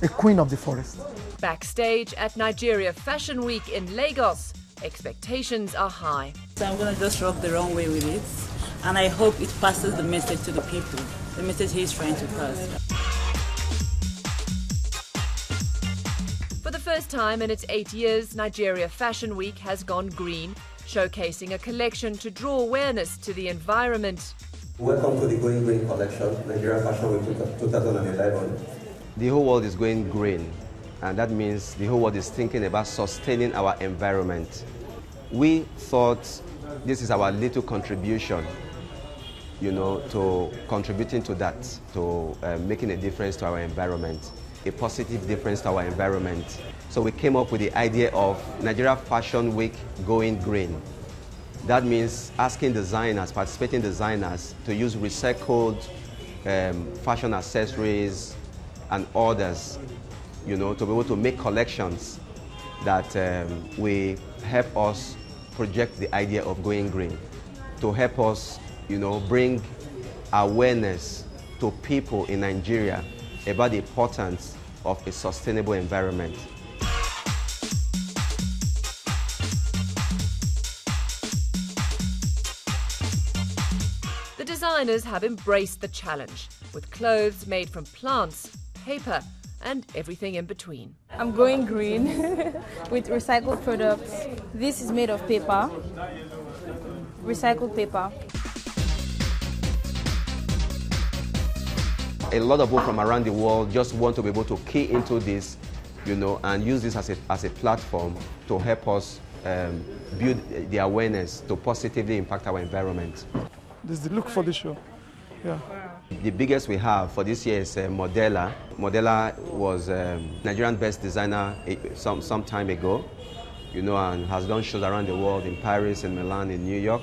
a queen of the forest. Backstage at Nigeria Fashion Week in Lagos, expectations are high. So I'm going to just rock the runway with it, and I hope it passes the message to the people, the message he's trying to pass. For the first time in its 8 years, Nigeria Fashion Week has gone green, showcasing a collection to draw awareness to the environment. Welcome to the Going Green collection, Nigeria Fashion Week 2011. The whole world is going green, and that means the whole world is thinking about sustaining our environment. We thought this is our little contribution, to contributing to that, to making a difference to our environment, a positive difference to our environment. So we came up with the idea of Nigeria Fashion Week Going Green. That means asking designers, participating designers, to use recycled fashion accessories and others, to be able to make collections that will help us project the idea of going green, to help us, bring awareness to people in Nigeria about the importance of a sustainable environment. The designers have embraced the challenge, with clothes made from plants, paper, and everything in between. I'm going green with recycled products. This is made of paper, recycled paper. A lot of people from around the world just want to be able to key into this, and use this as a platform to help us build the awareness to positively impact our environment. This is the look for the show. Yeah. The biggest we have for this year is Modella. Modella was Nigerian best designer some time ago, and has done shows around the world, in Paris, in Milan, in New York,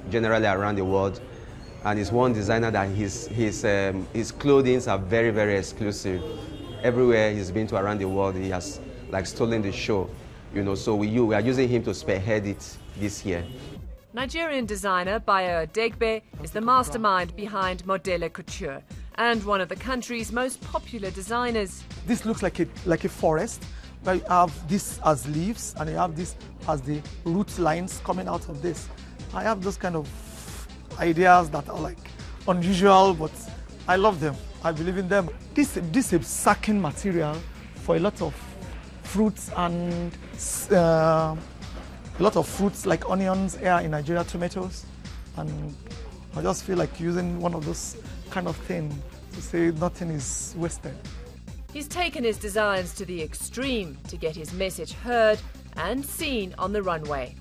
generally around the world. And he's one designer that his clothing are very, very exclusive. Everywhere he's been to around the world, he has stolen the show, so we are using him to spearhead it this year. Nigerian designer Bayo Adegbe is the mastermind behind Modella Couture and one of the country's most popular designers. This looks like a forest, where you have this as leaves and you have this as the root lines coming out of this. I have those kind of ideas that are unusual, but I love them. I believe in them. This is a sacking material for a lot of fruits and a lot of fruits like onions here in Nigeria, tomatoes, and I just feel like using one of those kind of things to say nothing is wasted. He's taken his designs to the extreme to get his message heard and seen on the runway,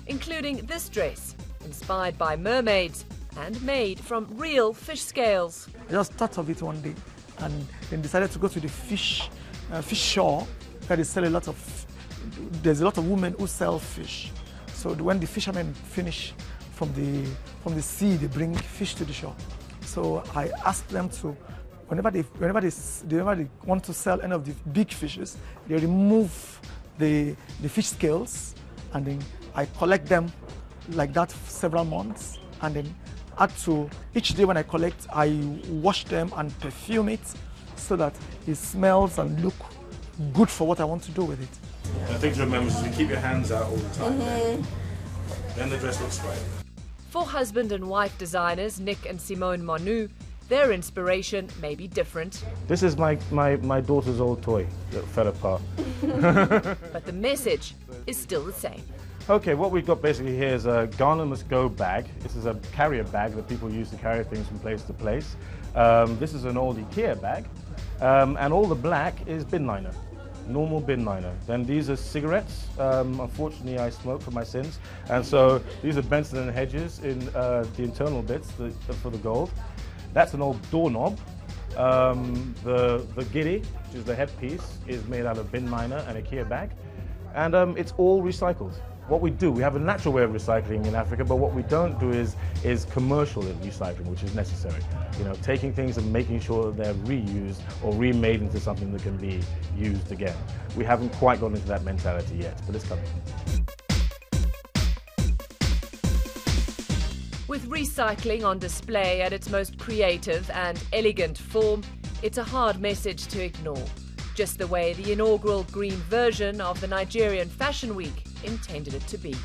including this dress, inspired by mermaids and made from real fish scales. I just thought of it one day and then decided to go to the fish shore, where they sell there's a lot of women who sell fish. So when the fishermen finish from the sea, they bring fish to the shore. So I asked them to, whenever they want to sell any of the big fishes, they remove the fish scales, and then I collect them like that for several months, and then each day when I collect, I wash them and perfume it so that it smells and look good for what I want to do with it. The thing to remember is you keep your hands out all the time. Then the dress looks great. For husband and wife designers Nick and Simone Monu, their inspiration may be different. This is my daughter's old toy that fell apart. But the message is still the same. Okay, what we've got basically here is a Ghana Must Go bag. This is a carrier bag that people use to carry things from place to place. This is an old IKEA bag, and all the black is bin liner. Normal bin liner. Then these are cigarettes. Unfortunately, I smoke for my sins, and so these are Benson and Hedges in the internal bits for the gold. That's an old doorknob. The giddy, which is the headpiece, is made out of bin liner and IKEA bag, and it's all recycled. What we do, we have a natural way of recycling in Africa, but what we don't do is commercial recycling, which is necessary. Taking things and making sure that they're reused or remade into something that can be used again. We haven't quite gone into that mentality yet, but it's coming. With recycling on display at its most creative and elegant form, it's a hard message to ignore, just the way the inaugural green version of the Nigerian Fashion Week intended it to be.